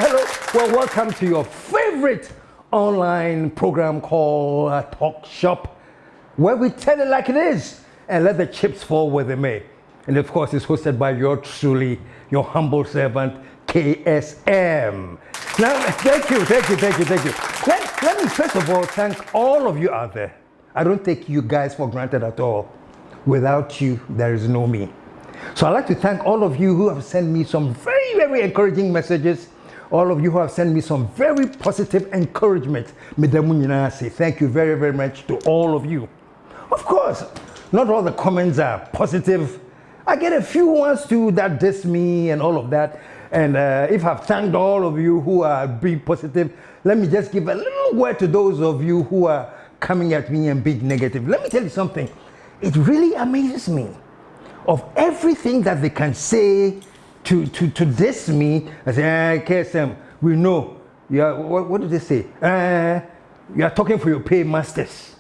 Hello. Well, welcome to your favorite online program called Talk Shop, where we tell it like it is and let the chips fall where they may. And of course, it's hosted by your truly, your humble servant, KSM. Now, thank you. Let me first of all thank all of you out there. I don't take you guys for granted at all. Without you, there is no me. So I'd like to thank all of you who have sent me some very, very encouraging messages. All of you who have sent me some very positive encouragement. Say thank you very, very much to all of you. Of course, not all the comments are positive. I get a few ones too that diss me and all of that. And if I've thanked all of you who are being positive, let me just give a little word to those of you who are coming at me and being negative. Let me tell you something. It really amazes me. Of everything that they can say to diss me, I say, KSM, we know. What do they say? You are talking for your paymasters.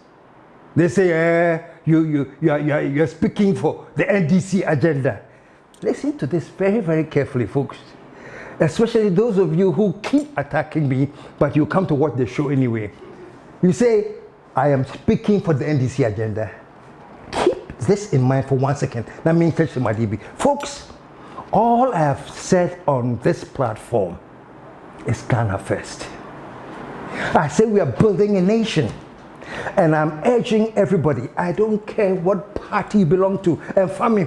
They say you're speaking for the NDC agenda. Listen to this very, very carefully, folks. Especially those of you who keep attacking me, but you come to watch the show anyway. You say, I am speaking for the NDC agenda. Keep this in mind for 1 second. Let me touch my DB. Folks, all I have said on this platform is Ghana first. I say we are building a nation. And I'm urging everybody, I don't care what party you belong to, and family,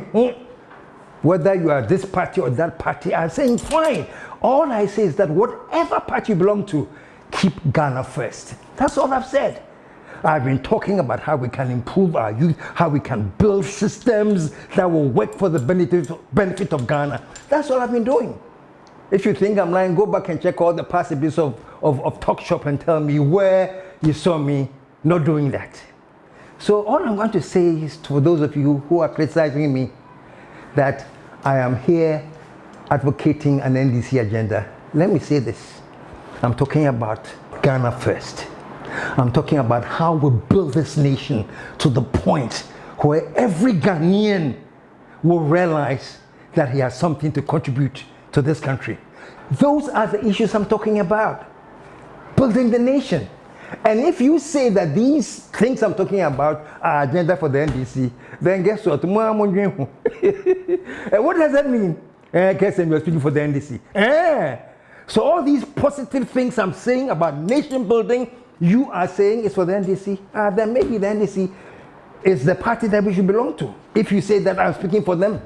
whether you are this party or that party, I'm saying fine. All I say is that whatever party you belong to, keep Ghana first. That's all I've said. I've been talking about how we can improve our youth, how we can build systems that will work for the benefit of Ghana. That's all I've been doing. If you think I'm lying, go back and check all the past episodes of Talk Shop and tell me where you saw me not doing that. So all I'm going to say is to those of you who are criticizing me that I am here advocating an NDC agenda. Let me say this. I'm talking about Ghana first. I'm talking about how we build this nation to the point where every Ghanaian will realize that he has something to contribute to this country. Those are the issues I'm talking about. Building the nation. And if you say that these things I'm talking about are agenda for the NDC, then guess what? And what does that mean? Guess you're speaking for the NDC. So all these positive things I'm saying about nation building, you are saying it's for the NDC. Then maybe the NDC is the party that we should belong to. If you say that I'm speaking for them.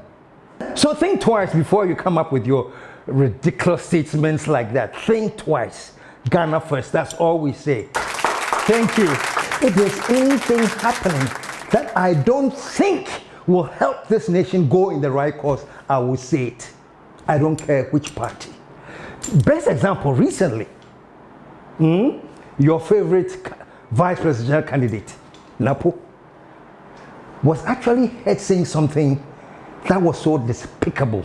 So think twice before you come up with your ridiculous statements like that. Think twice. Ghana first. That's all we say. Thank you. If there's anything happening that I don't think will help this nation go in the right course, I will say it. I don't care which party. Best example recently, your favorite vice presidential candidate, Napo, was actually heard saying something that was so despicable.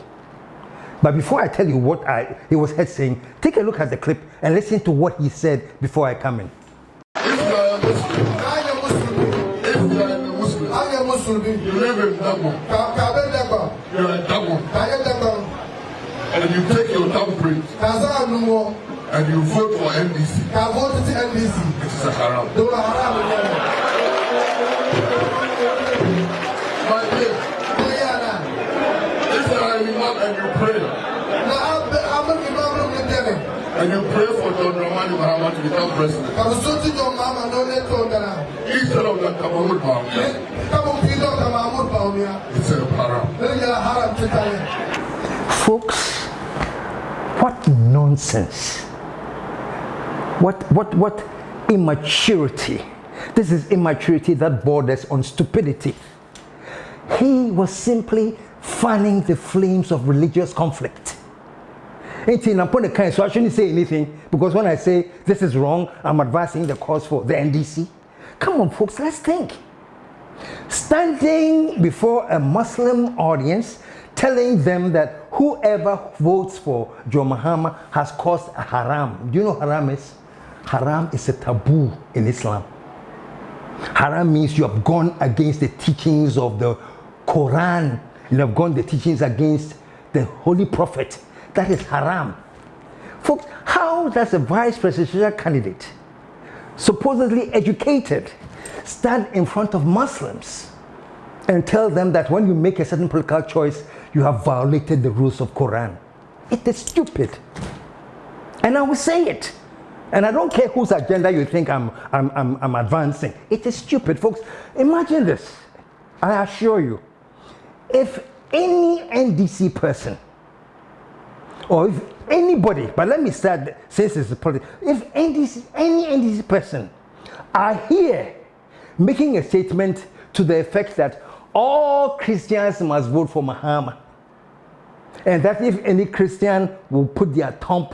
But before I tell you what he was heard saying, take a look at the clip and listen to what he said before I come in. You live in Dabo. You're in Dabo. And you take your thumbprint and you vote for NDC. It is a haram. My dear, if you are an imam and you pray, and you pray for John Dramani Mahama to become president, instead of the Kamamud Mahama, it's a haram. Folks, what nonsense. What immaturity. This is immaturity that borders on stupidity. He was simply fanning the flames of religious conflict. So I shouldn't say anything, because when I say this is wrong, I'm advancing the cause for the NDC. Come on, folks, let's think. Standing before a Muslim audience, telling them that whoever votes for John Mahama has caused a haram. Do you know what haram is? Haram is a taboo in Islam. Haram means you have gone against the teachings of the Quran. You have gone the teachings against the Holy Prophet. That is haram. Folks, how how does a vice presidential candidate, supposedly educated, stand in front of Muslims and tell them that when you make a certain political choice, you have violated the rules of Quran? It is stupid. And I will say it. And I don't care whose agenda you think I'm advancing. It is stupid, folks. Imagine this. I assure you, if any NDC person, or if anybody, but let me start since it's a politics, if any NDC person are here making a statement to the effect that all Christians must vote for Muhammad, and that if any Christian will put their thumb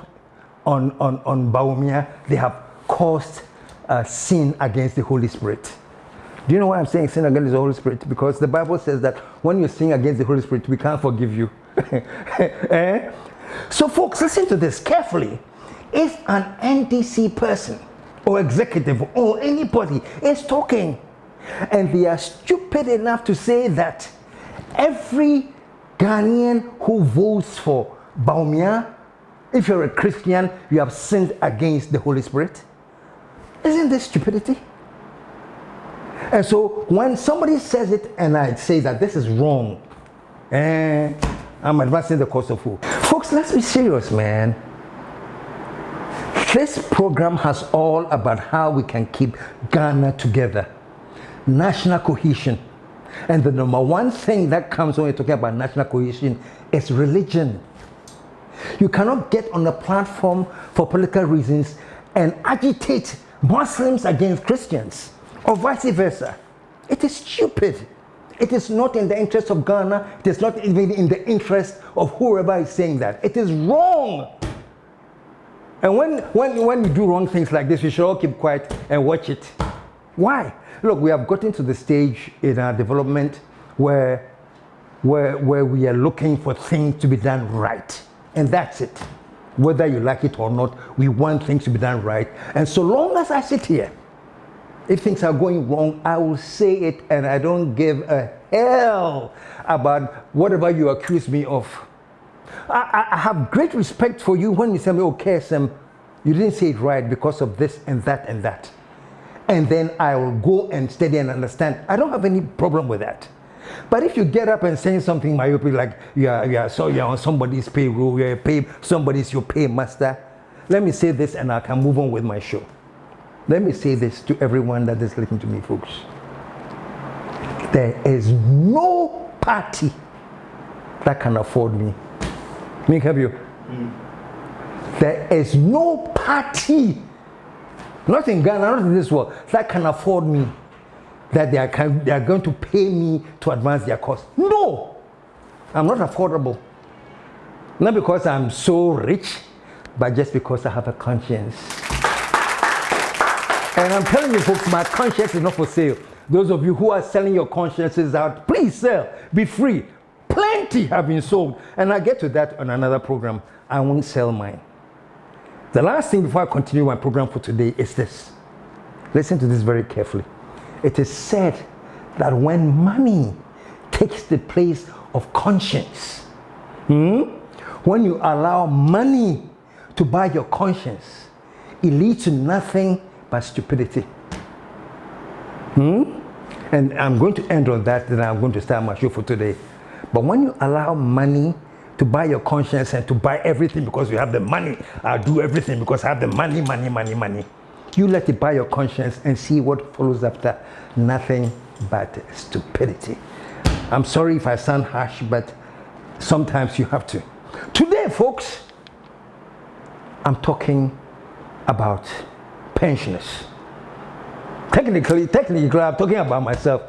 on Bawumia, they have caused a sin against the Holy Spirit. Do you know why I'm saying sin against the Holy Spirit? Because the Bible says that when you sin against the Holy Spirit, we can't forgive you. Eh? So folks, listen to this carefully. If an NDC person or executive or anybody is talking and they are stupid enough to say that every Ghanaian who votes for Bawumia, if you're a Christian, you have sinned against the Holy Spirit, isn't this stupidity? And so when somebody says it and I say that this is wrong, I'm advancing the cause of who? Folks, let's be serious, man. This program has all about how we can keep Ghana together. National cohesion. And the number one thing that comes when we're talking about national cohesion is religion. You cannot get on a platform for political reasons and agitate Muslims against Christians, or vice versa. It is stupid. It is not in the interest of Ghana. It is not even in the interest of whoever is saying that. It is wrong. And when you do wrong things like this, we should all keep quiet and watch it. Why? Look, we have gotten to the stage in our development where we are looking for things to be done right. And that's it. Whether you like it or not, we want things to be done right. And so long as I sit here, if things are going wrong, I will say it, and I don't give a hell about whatever you accuse me of. I have great respect for you when you say, oh, KSM, you didn't say it right because of this and that and that. And then I will go and study and understand. I don't have any problem with that. But if you get up and say something myopic like you're on somebody's payroll, somebody's your paymaster, let me say this and I can move on with my show. Let me say this to everyone that is listening to me, folks. There is no party that can afford me. Me have you? There is no party, not in Ghana, not in this world, that can afford me, that they are going to pay me to advance their cause. No, I'm not affordable. Not because I'm so rich, but just because I have a conscience. And I'm telling you, folks, my conscience is not for sale. Those of you who are selling your consciences out, please sell. Be free. Plenty have been sold. And I'll get to that on another program. I won't sell mine. The last thing before I continue my program for today is this. Listen to this very carefully. It is said that when money takes the place of conscience, when you allow money to buy your conscience, it leads to nothing but stupidity. And I'm going to end on that, then I'm going to start my show for today. But when you allow money to buy your conscience and to buy everything because you have the money, I'll do everything because I have the money. You let it buy your conscience and see what follows after. Nothing but stupidity. I'm sorry if I sound harsh, but sometimes you have to. Today, folks, I'm talking about pensioners. Technically, I'm talking about myself.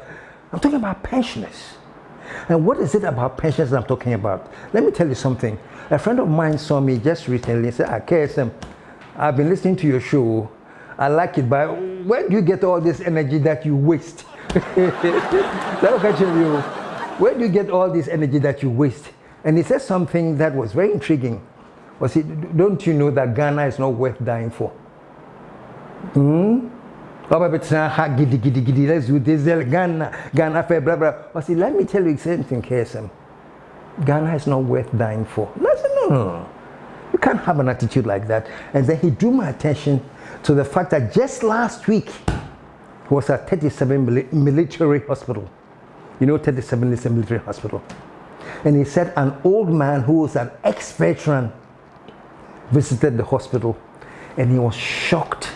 I'm talking about pensioners. And what is it about pensioners I'm talking about? Let me tell you something. A friend of mine saw me just recently and said, KSM, I've been listening to your show. I like it, but where do you get all this energy that you waste? Where do you get all this energy that you waste? And he said something that was very intriguing. Was it, don't you know that Ghana is not worth dying for? Let's do this, Ghana, blah, blah. I said, let me tell you something, KSM. Ghana is not worth dying for. I said, no. You can't have an attitude like that. And then he drew my attention to the fact that just last week he was at 37 military hospital. You know, 37 is a military hospital. And he said an old man who was an ex-veteran visited the hospital, and he was shocked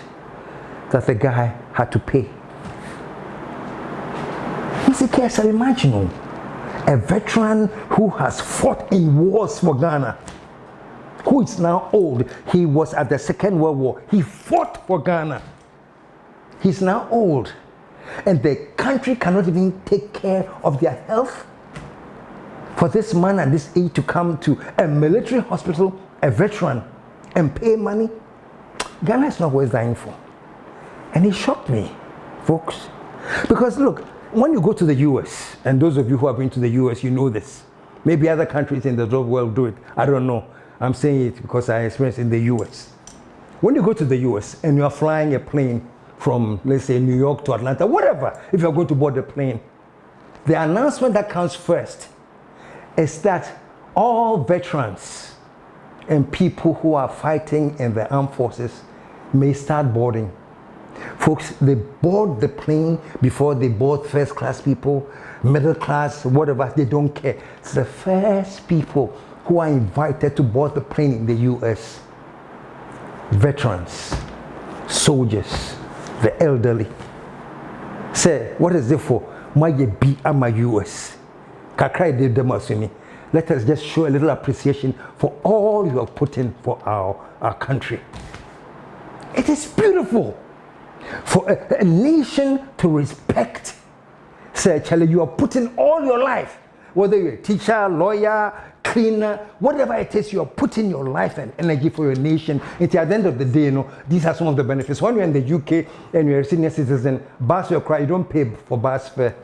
that the guy had to pay. He said, KSM, imagine a veteran who has fought in wars for Ghana, who is now old. He was at the Second World War. He fought for Ghana. He's now old. And the country cannot even take care of their health. For this man at this age to come to a military hospital, a veteran, and pay money, Ghana is not worth dying for. And it shocked me, folks. Because look, when you go to the US, and those of you who have been to the US, you know this. Maybe other countries in the world do it. I don't know. I'm saying it because I experienced in the US. When you go to the US and you are flying a plane from, let's say, New York to Atlanta, whatever, if you're going to board the plane, the announcement that comes first is that all veterans and people who are fighting in the armed forces may start boarding. Folks, they board the plane before they board first class people, middle class, whatever, they don't care. It's the first people who are invited to board the plane in the US. Veterans, soldiers, the elderly. Say, what is it for? My be ama US. Kakrai did them asumi. Let us just show a little appreciation for all you have put in for our country. It is beautiful for a nation to respect. Say, Charlie, you are putting all your life, whether you're a teacher, lawyer, cleaner, whatever it is, you are putting your life and energy for your nation. And at the end of the day, you know, these are some of the benefits. When you're in the UK and you're a senior citizen, bus your cry, you don't pay for bus fare.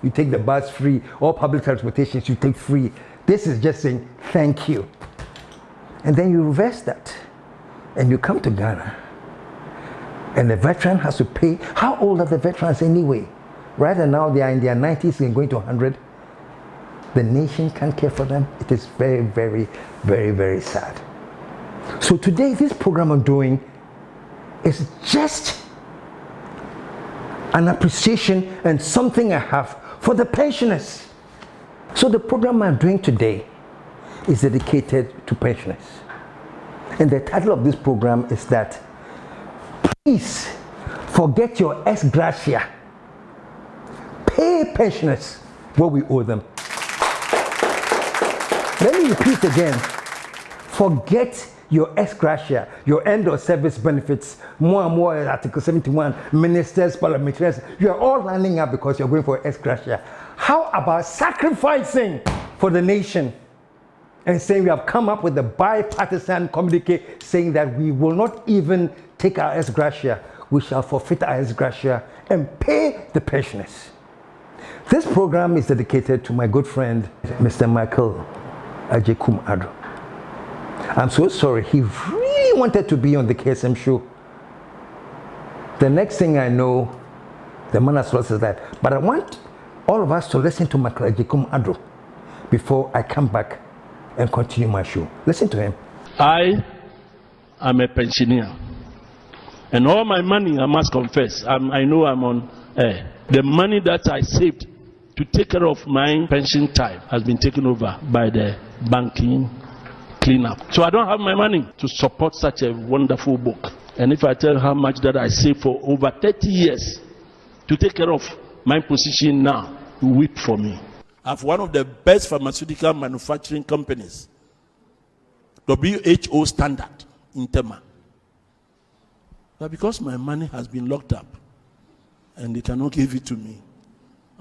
You take the bus free. All public transportations you take free. This is just saying thank you. And then you reverse that. And you come to Ghana. And the veteran has to pay. How old are the veterans anyway? Right now they are in their 90s and going to 100. The nation can't care for them. It is very, very, very, very sad. So today, this program I'm doing is just an appreciation and something I have for the pensioners. So the program I'm doing today is dedicated to pensioners. And the title of this program is that, please forget your ex-gratia. Pay pensioners what we owe them. Let me repeat again. Forget your ex-gratia, your end of service benefits, more and more Article 71, ministers, parliamentarians. You are all lining up because you're going for ex-gratia. How about sacrificing for the nation and saying we have come up with a bipartisan communique saying that we will not even take our ex-gratia, we shall forfeit our ex-gratia and pay the pensioners. This program is dedicated to my good friend, Mr. Michael Addo. I'm so sorry, he really wanted to be on the KSM show. The next thing I know, the man has lost his life. But I want all of us to listen to Michael Addo before I come back and continue my show. Listen to him. I am a pensioner. And all my money, I must confess, I know I'm on air. The money that I saved to take care of my pension time has been taken over by the banking cleanup. So I don't have my money to support such a wonderful book. And if I tell how much that I saved for over 30 years to take care of my position now, you weep for me. I have one of the best pharmaceutical manufacturing companies, WHO standard in Tema. But because my money has been locked up and they cannot give it to me,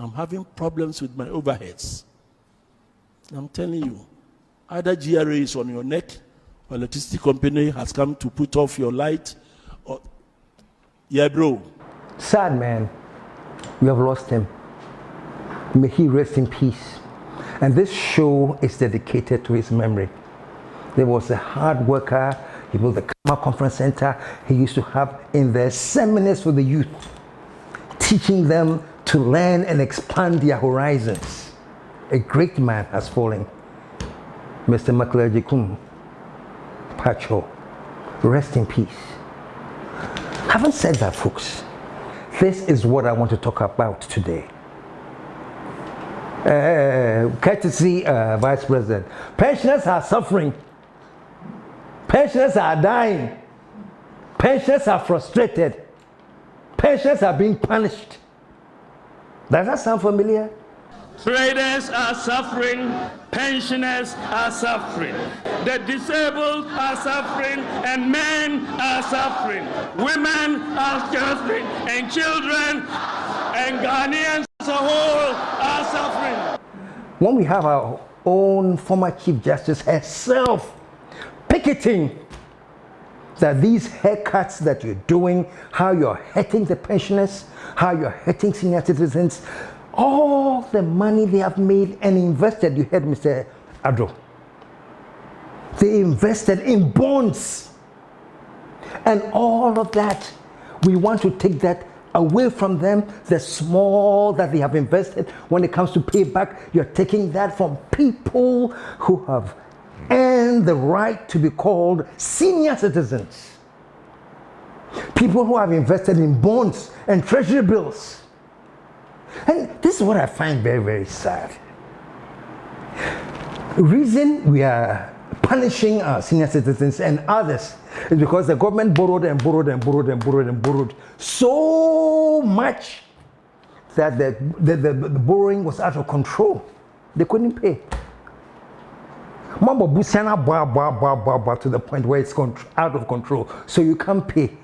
I'm having problems with my overheads. I'm telling you, either GRA is on your neck, or electricity company has come to put off your light, or yeah, bro. Sad man, we have lost him. May he rest in peace. And this show is dedicated to his memory. There was a hard worker. He built the Kama Conference Center. He used to have in the seminars for the youth, teaching them to learn and expand their horizons. A great man has fallen. Mr. Michael Addo. Pacho, rest in peace. Having said that, folks, this is what I want to talk about today. Courtesy, Vice President. Pensioners are suffering. Pensioners are dying. Pensioners are frustrated. Pensioners are being punished. Does that sound familiar? Traders are suffering, pensioners are suffering, the disabled are suffering, and men are suffering, women are suffering, and children and Ghanaians as a whole are suffering. When we have our own former Chief Justice herself picketing that these haircuts that you're doing, how you're hurting the pensioners, how you're hurting senior citizens, all the money they have made and invested, you heard Mr. Addo, they invested in bonds. And all of that, we want to take that away from them, the small that they have invested. When it comes to payback, you're taking that from people who have earned the right to be called senior citizens. People who have invested in bonds and treasury bills. And this is what I find very, very sad. The reason we are punishing our senior citizens and others is because the government borrowed and borrowed and borrowed and borrowed and borrowed so much that the borrowing was out of control. They couldn't pay. To the point where it's out of control. So you can't pay.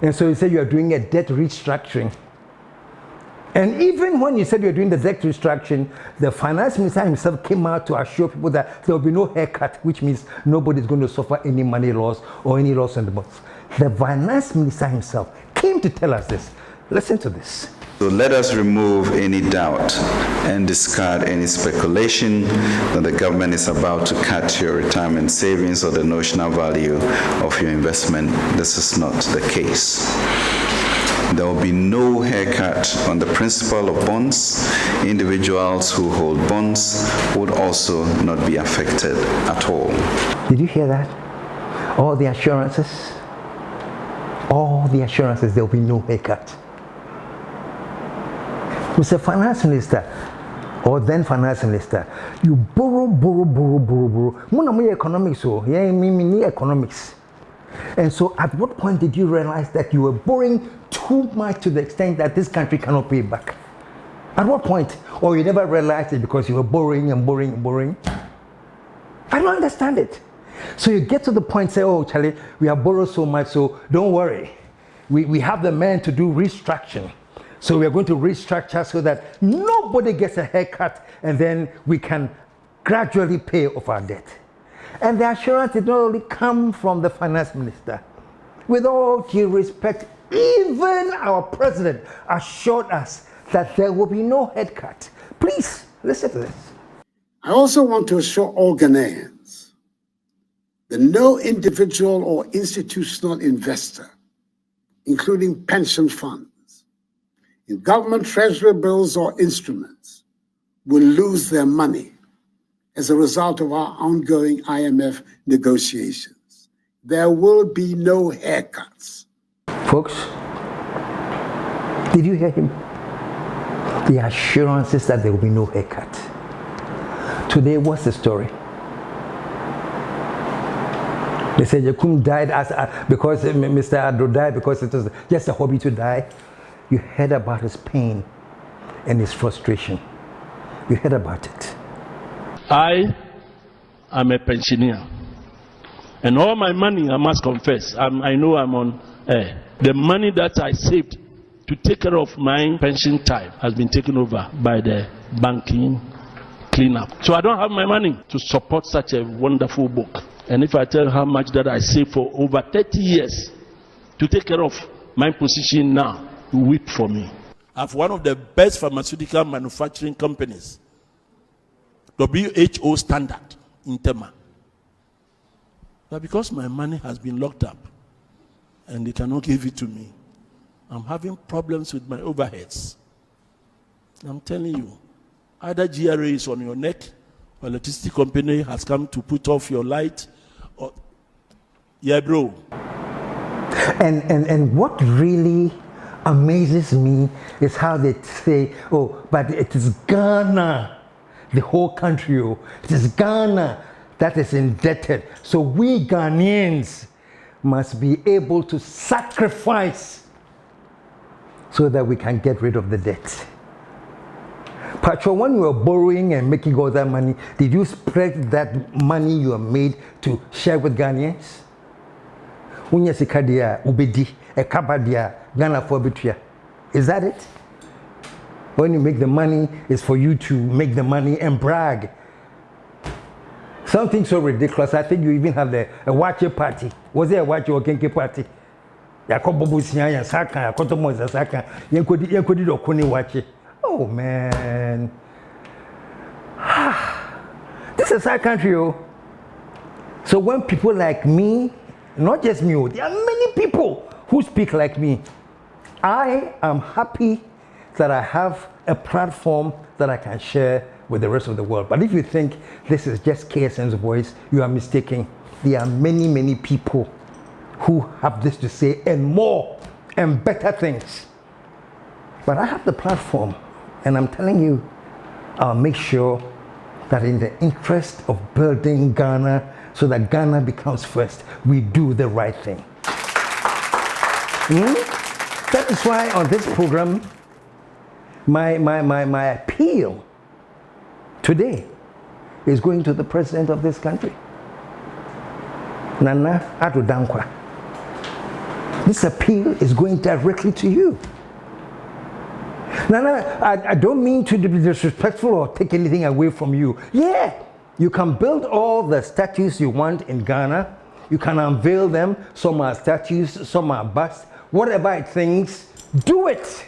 And so you say you are doing a debt restructuring. And even when you said you're doing the debt restructuring, the finance minister himself came out to assure people that there will be no haircut, which means nobody's going to suffer any money loss or any loss on the books. The finance minister himself came to tell us this. Listen to this. So let us remove any doubt and discard any speculation that the government is about to cut your retirement savings or the notional value of your investment. This is not the case. There will be no haircut on the principal of bonds. Individuals who hold bonds would also not be affected at all. Did you hear that? All the assurances, there will be no haircut. Mr. Finance Minister, or then Finance Minister, you borrow. Muna economics, so yeah, me economics. And so at what point did you realize that you were borrowing too much to the extent that this country cannot pay back? At what point? Or you never realized it because you were borrowing and borrowing and borrowing? I don't understand it. So you get to the point, say, oh, Charlie, we have borrowed so much, so don't worry. We have the men to do restructuring. So we are going to restructure so that nobody gets a haircut and then we can gradually pay off our debt. And the assurance did not only come from the finance minister. With all due respect, even our president assured us that there will be no haircut. Please, listen to this. I also want to assure all Ghanaians that no individual or institutional investor, including pension funds, in government treasury bills or instruments, will lose their money as a result of our ongoing IMF negotiations. There will be no haircuts. Folks, did you hear him? The assurances that there will be no haircut. Today, what's the story? They said Yakum died because Mr. Addo died because it was just a hobby to die. You heard about his pain and his frustration. You heard about it. I am a pensioner. And all my money, I must confess, I know I'm on air. The money that I saved to take care of my pension time has been taken over by the banking cleanup. So I don't have my money to support such a wonderful book. And if I tell how much that I saved for over 30 years to take care of my position now, you weep for me. I have one of the best pharmaceutical manufacturing companies, WHO standard in Tema. But because my money has been locked up and they cannot give it to me, I'm having problems with my overheads. I'm telling you, either GRA is on your neck, or electricity company has come to put off your light, or Yadro. And what really amazes me is how they say, oh, but it is Ghana, the whole country, oh, it is Ghana that is indebted. So we Ghanaians must be able to sacrifice so that we can get rid of the debt. Patro, when you were borrowing and making all that money, did you spread that money you made to share with Ghanaians? Is that it? When you make the money, it's for you to make the money and brag. Something so ridiculous. I think you even have a watcher party. Was there a watcher or kenke party? Oh man. This is our country. Oh. So when people like me, not just me, there are many people who speak like me. I am happy that I have a platform that I can share with the rest of the world. But if you think this is just KSM's voice, you are mistaken. There are many, many people who have this to say and more and better things. But I have the platform, and I'm telling you, I'll make sure that in the interest of building Ghana so that Ghana becomes first, we do the right thing. That is why on this program, my appeal today is going to the president of this country, Nana Addo Dankwa. This appeal is going directly to you. Nana, I don't mean to be disrespectful or take anything away from you. Yeah, you can build all the statues you want in Ghana. You can unveil them. Some are statues, some are busts. Whatever it thinks, do it.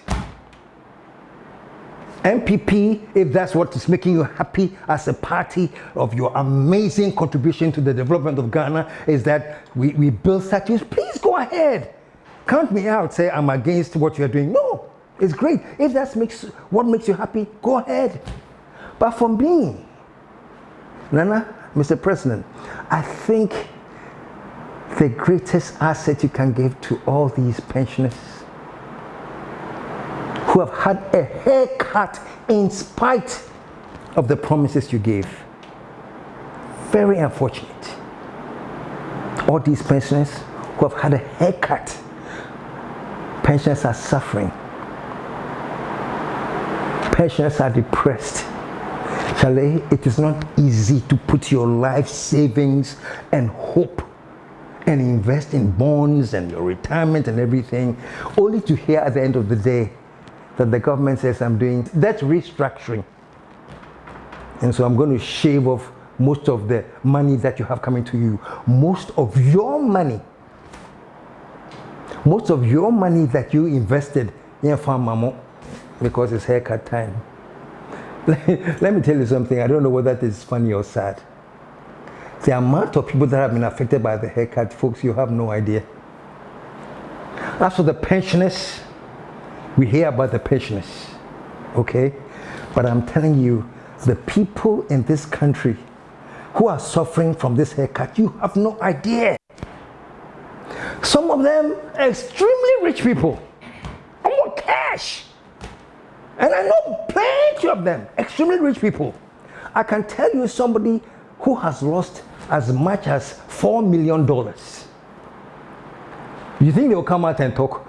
MPP, if that's what is making you happy as a party of your amazing contribution to the development of Ghana, is that we build statues, please go ahead. Count me out, say I'm against what you're doing. No, it's great. If that's what makes you happy, go ahead. But for me, Nana, Mr. President, I think the greatest asset you can give to all these pensioners who have had a haircut in spite of the promises you gave. Very unfortunate. All these pensioners who have had a haircut, pensioners are suffering. Pensioners are depressed. Charlie, it is not easy to put your life savings and hope and invest in bonds and your retirement and everything, only to hear at the end of the day that the government says I'm doing. That's restructuring. And so I'm going to shave off most of the money that you have coming to you. Most of your money that you invested in Farmamo, because it's haircut time. Let me tell you something. I don't know whether that is funny or sad. The amount of people that have been affected by the haircut, folks, you have no idea. As for the pensioners, we hear about the pensioners, okay? But I'm telling you, the people in this country who are suffering from this haircut, you have no idea. Some of them extremely rich people. I want cash. And I know plenty of them, extremely rich people. I can tell you somebody who has lost as much as $4 million. You think they'll come out and talk?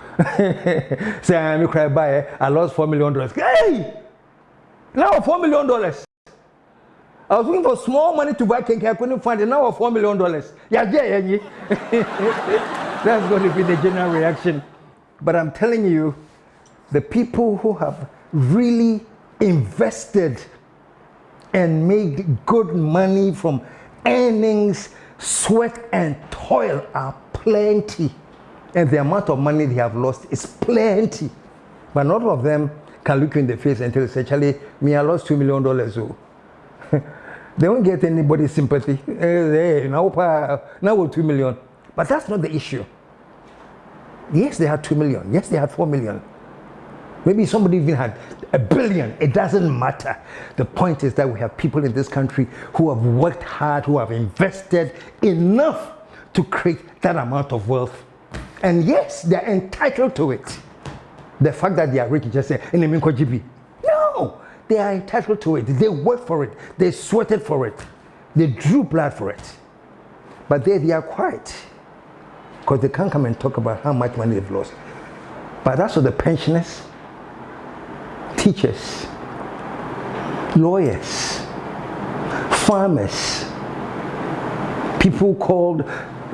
Say, I'm cry by, I lost $4 million. Hey! Now $4 million. I was looking for small money to buy cake, I couldn't find it. Now $4 million. Yeah. That's going to be the general reaction. But I'm telling you, the people who have really invested and made good money from earnings, sweat and toil are plenty. And the amount of money they have lost is plenty. But not all of them can look you in the face and tell you, Charlie, me, I lost $2 million. So they won't get anybody's sympathy. Hey, now we're 2 million. But that's not the issue. Yes, they had 2 million. Yes, they had 4 million. Maybe somebody even had $1 billion. It doesn't matter. The point is that we have people in this country who have worked hard, who have invested enough to create that amount of wealth. And yes, they're entitled to it. The fact that they are rich, just say, no, they are entitled to it. They work for it. They sweated for it. They drew blood for it. But they are quiet because they can't come and talk about how much money they've lost. But that's what the pensioners, teachers, lawyers, farmers, people called,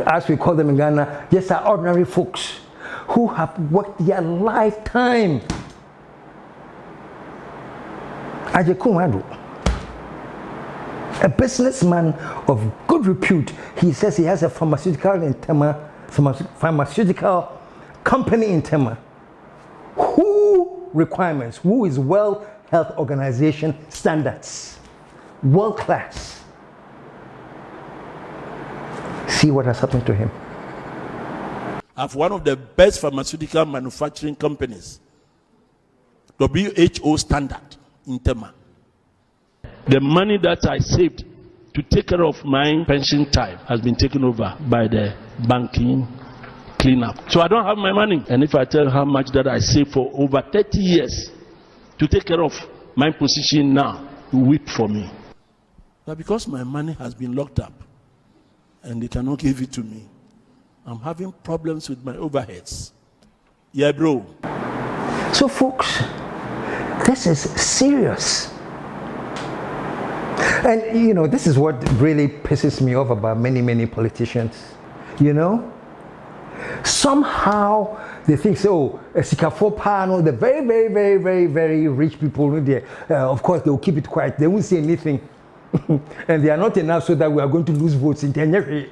as we call them in Ghana, just are ordinary folks who have worked their lifetime. Addo, a businessman of good repute, he says he has a pharmaceutical company in Tema. Who requirements? Who is World Health Organization standards? World class. See what has happened to him. I have one of the best pharmaceutical manufacturing companies, WHO standard in Tema. The money that I saved to take care of my pension time has been taken over by the banking cleanup. So I don't have my money. And if I tell how much that I saved for over 30 years to take care of my position now, you weep for me. But because my money has been locked up and they cannot give it to me, I'm having problems with my overheads. Yeah, bro. So folks, this is serious. And you know, this is what really pisses me off about many politicians. You know, somehow they think, so Sikafo Pano, the very rich people, of course they will keep it quiet. They won't say anything. And they are not enough so that we are going to lose votes in Kenya.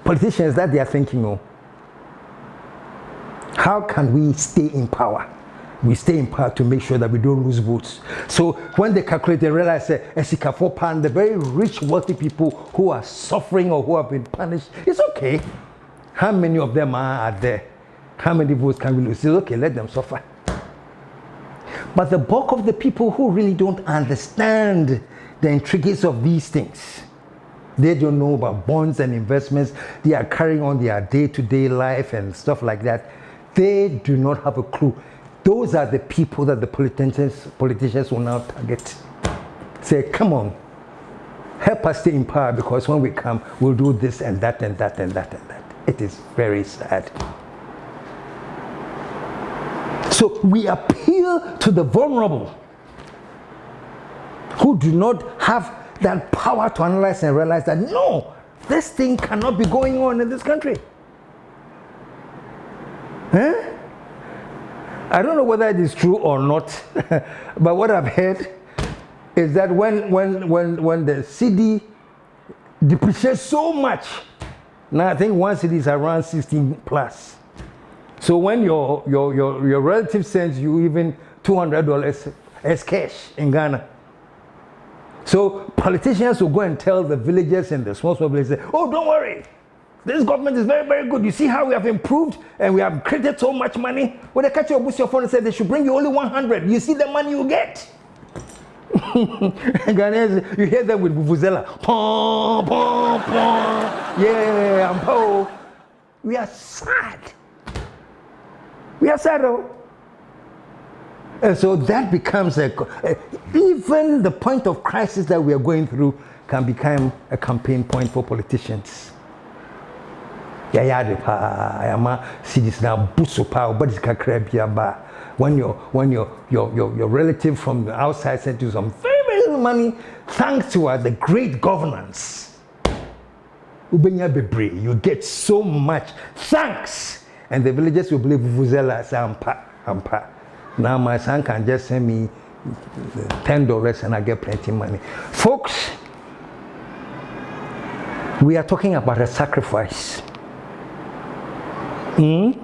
Politicians, that they are thinking, oh, how can we stay in power? We stay in power to make sure that we don't lose votes. So when they calculate, they realize that the very rich, wealthy people who are suffering or who have been punished, it's okay. How many of them are there? How many votes can we lose? It's okay, let them suffer. But the bulk of the people who really don't understand the intricacies of these things, they don't know about bonds and investments. They are carrying on their day-to-day life and stuff like that. They do not have a clue. Those are the people that the politicians will now target. Say, come on, help us stay in power because when we come, we'll do this and that and that and that and that. It is very sad. So we appeal to the vulnerable who do not have that power to analyze and realize that no, this thing cannot be going on in this country. Huh? I don't know whether it is true or not, but what I've heard is that when the CD depreciates so much, now I think one CD is around 16 plus. So when your relative sends you even $200 as cash in Ghana, so politicians will go and tell the villagers and the small villages, oh, don't worry. This government is very good. You see how we have improved and we have created so much money. When they catch your phone and say they should bring you only 100, you see the money you get. Ghanaians, you hear them with vuvuzela. Pom, pom, pom. Yeah, and po. We are sad. We are sad, though. And so that becomes even the point of crisis that we are going through can become a campaign point for politicians. When your relative from the outside sent you some very little money, thanks to the great governance, you get so much thanks, and the villagers will believe vuvuzela ampa. Now my son can just send me $10 and I get plenty of money. Folks, we are talking about a sacrifice. And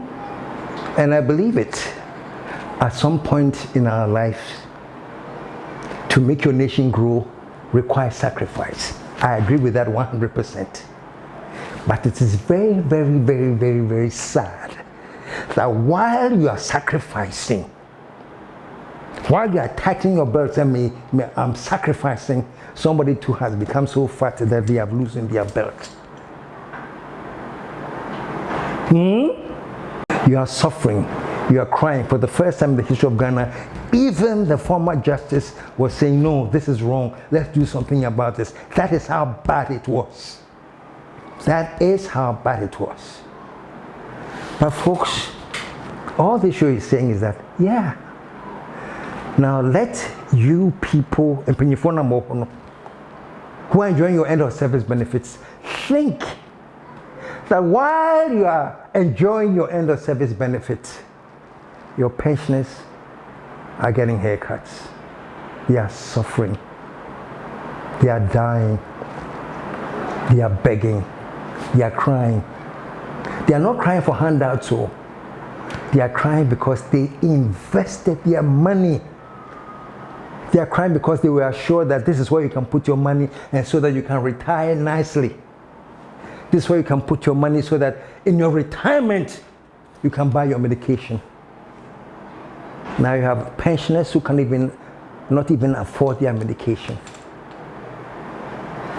I believe it. At some point in our lives, to make your nation grow requires sacrifice. I agree with that 100%. But it is very sad that while you are sacrificing, while you are tightening your belt and I'm sacrificing, somebody too has become so fat that they have loosened their belt. You are suffering. You are crying. For the first time in the history of Ghana, even the former justice was saying, no, this is wrong. Let's do something about this. That is how bad it was. That is how bad it was. But folks, all this show is saying is that, yeah, now let you people who are enjoying your end of service benefits think that while you are enjoying your end of service benefits, your pensioners are getting haircuts. They are suffering. They are dying. They are begging. They are crying. They are not crying for handouts, so they are crying because they invested their money. They are crying because they were assured that this is where you can put your money and so that you can retire nicely. This is where you can put your money so that in your retirement you can buy your medication. Now you have pensioners who can not even afford their medication.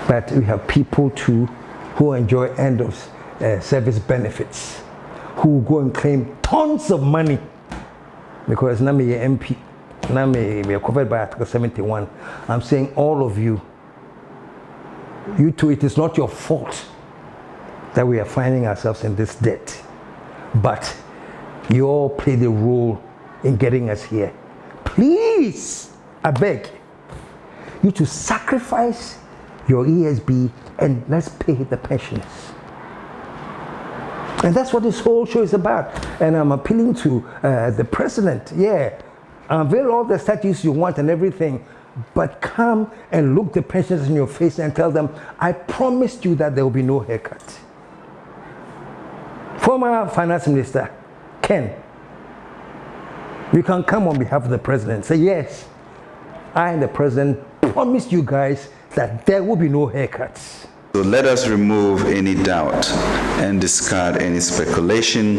But we have people too who enjoy end of service benefits, who go and claim tons of money because now me MP, now we are covered by Article 71. I'm saying all of you too, it is not your fault that we are finding ourselves in this debt, but you all play the role in getting us here. Please, I beg you to sacrifice your ESB and let's pay the pensioners. And that's what this whole show is about. And I'm appealing to the president. Yeah, unveil all the statues you want and everything, but come and look the pensioners in your face and tell them, I promised you that there will be no haircut. Former Finance Minister Ken, you can come on behalf of the president. Say, yes, I and the president promised you guys that there will be no haircuts. So let us remove any doubt and discard any speculation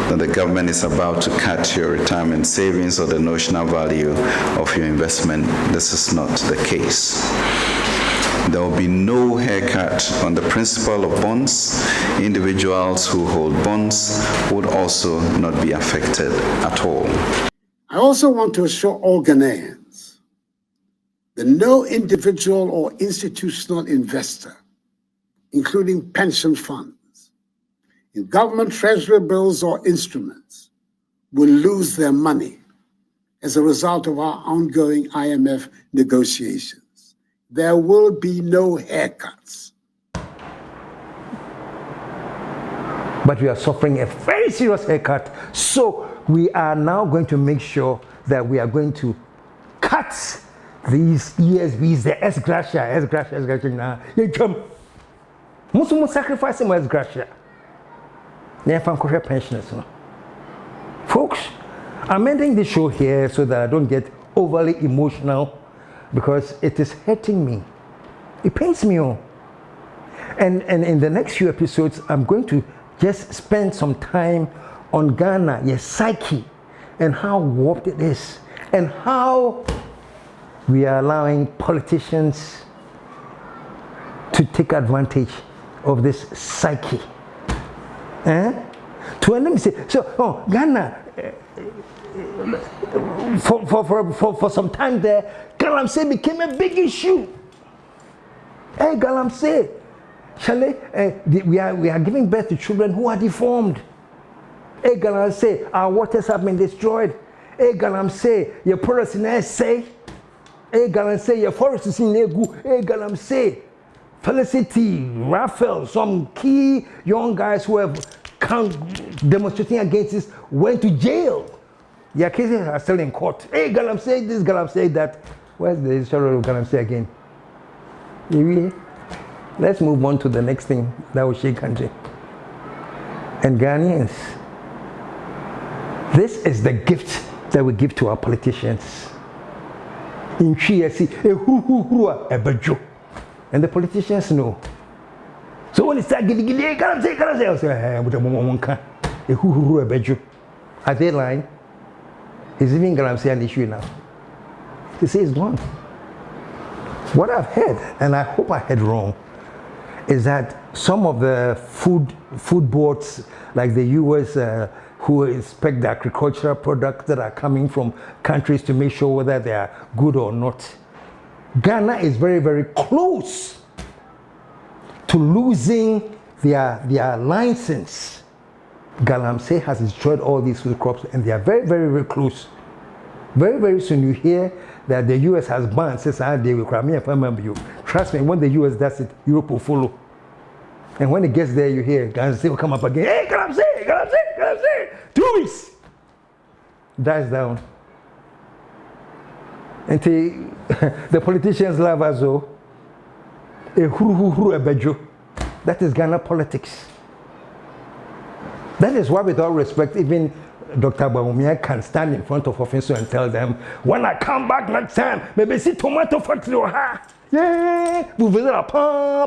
that the government is about to cut your retirement savings or the notional value of your investment. This is not the case. There will be no haircut on the principal of bonds. Individuals who hold bonds would also not be affected at all. I also want to assure all Ghanaians that no individual or institutional investor, including pension funds, in government treasury bills or instruments, will lose their money as a result of our ongoing IMF negotiations. There will be no haircuts. But we are suffering a very serious haircut. So we are now going to make sure that we are going to cut these ESBs, the Ex-Gratia now. Most sacrifice them Ex-Gratia. They are pensioners. Folks, I'm ending the show here so that I don't get overly emotional because it is hurting me. It pains me all. And in the next few episodes, I'm going to just spend some time on Ghana, your psyche, and how warped it is, and how we are allowing politicians to take advantage of this psyche. To let me say, so Ghana, for some time there, Galamsey became a big issue. Hey, Galamsey, we are giving birth to children who are deformed. Hey, Galamsey, our waters have been destroyed. Hey, Galamsey, your products in SA. Hey, Galamsey, your forests is in Egu. Hey, Galamsey, Felicity, Raphael, some key young guys who have come demonstrating against this went to jail. Their cases are still in court. Hey, Galamsey this, Galamsey that. Where's the story of Galamsey again? Let's move on to the next thing that will shake country. And Ghanaians, this is the gift that we give to our politicians. In Chiesi, and the politicians know. So when they start getting, are they lying? Is even Galamsey an issue now? He says it's gone. What I've heard, and I hope I heard wrong, is that some of the food boards, like the U.S., who inspect the agricultural products that are coming from countries to make sure whether they are good or not, Ghana is very, very close to losing their license. Galamsey has destroyed all these food crops, and they are very, very, very close. Very, very soon you hear that the US has banned, says, they will cry me if I remember you. Trust me, when the US does it, Europe will follow. And when it gets there, you hear Galamsey will come up again. Hey, Galamsey, 2 weeks. Dies down. And the politicians laugh as though a bejo. That is Ghana politics. That is why, with all respect, even Dr. Bawumia can stand in front of Offenso and tell them, when I come back next time, maybe see tomato factory or ha. Yeah, we visit a pa.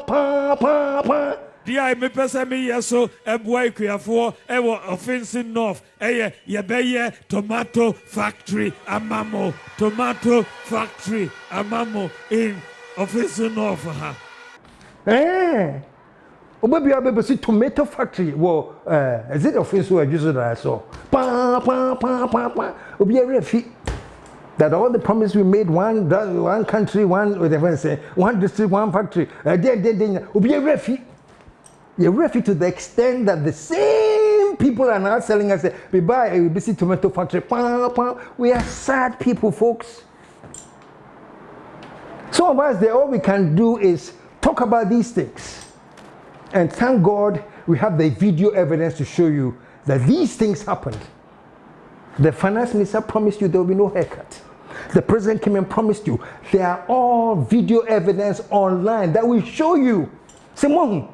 Dia me pesa me yeso eboy kuafo ewo offensive north ye tomato factory amamo in offensive north ha. Obabi see tomato factory. Well, is it offensive or just that I saw? Pa. Obi refi. That all the promise we made, one country, one district, one factory. Obi refi. You're refi to the extent that the same people are now selling us, we buy a busy tomato factory. We are sad people, folks. Some of us, all we can do is talk about these things. And thank God we have the video evidence to show you that these things happened. The finance minister promised you there will be no haircut. The president came and promised you. They are all video evidence online that will show you. Simon.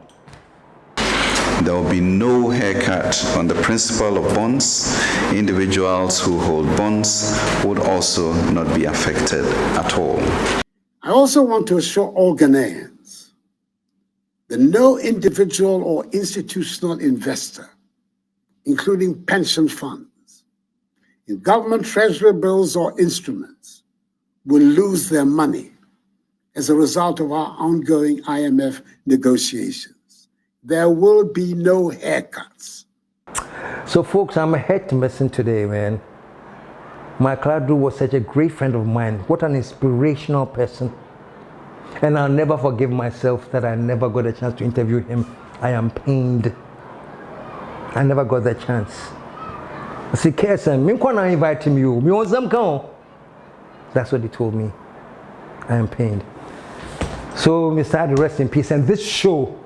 There will be no haircut on the principal of bonds. Individuals who hold bonds would also not be affected at all. I also want to assure all Ghanaians that no individual or institutional investor, including pension funds, in government treasury bills or instruments, will lose their money as a result of our ongoing IMF negotiations. There will be no haircuts. So, folks, I'm a head messing today, man. Michael Addo was such a great friend of mine. What an inspirational person. And I'll never forgive myself that I never got a chance to interview him. I am pained. I never got that chance. I said, KSM, me can't invite him. You want some come? That's what he told me. I am pained. So, Mr. Addo, rest in peace. And this show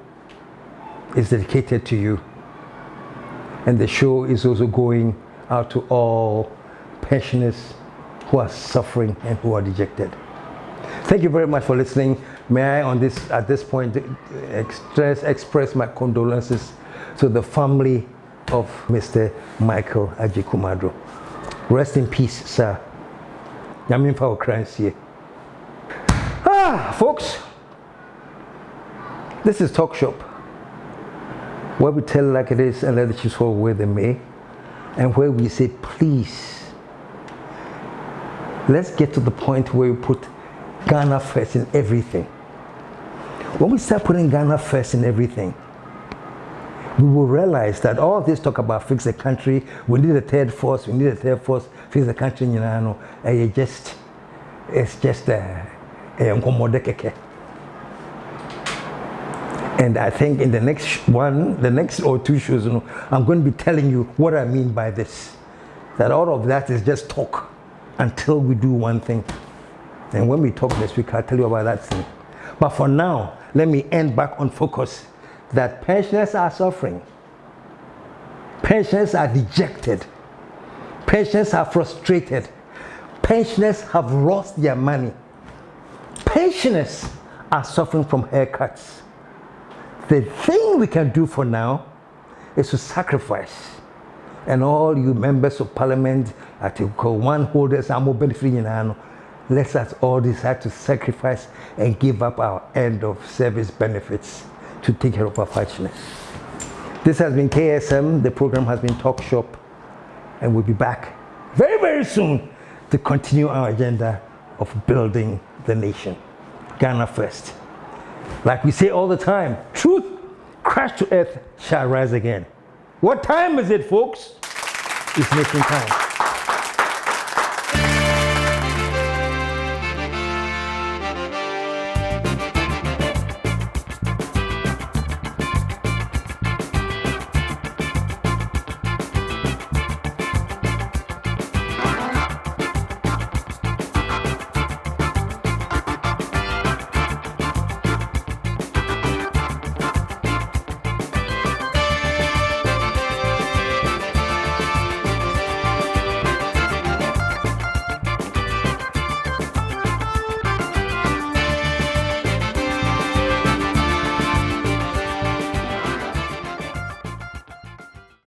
is dedicated to you. And the show is also going out to all pensioners who are suffering and who are dejected. Thank you very much for listening. May I at this point express my condolences to the family of Mr. Michael Addo. Rest in peace, sir. Yamin for crimes here. Folks, this is Talk Shop, where we tell it like it is and let the chips fall where they may, and where we say, please, let's get to the point where we put Ghana first in everything. When we start putting Ghana first in everything, we will realize that all this talk about fix the country, we need a third force, fix the country, it's just a And I think in the next or two shows, I'm going to be telling you what I mean by this. That all of that is just talk until we do one thing. And when we talk next week, I'll tell you about that thing. But for now, let me end back on focus that pensioners are suffering. Pensioners are dejected. Pensioners are frustrated. Pensioners have lost their money. Pensioners are suffering from haircuts. The thing we can do for now is to sacrifice. And all you members of parliament, Article 1 holders, let us all decide to sacrifice and give up our end of service benefits to take care of our pensioners. This has been KSM. The program has been Talk Shop. And we'll be back very, very soon to continue our agenda of building the nation. Ghana first. Like we say all the time, truth crashed to earth shall rise again. What time is it, folks? It's making time.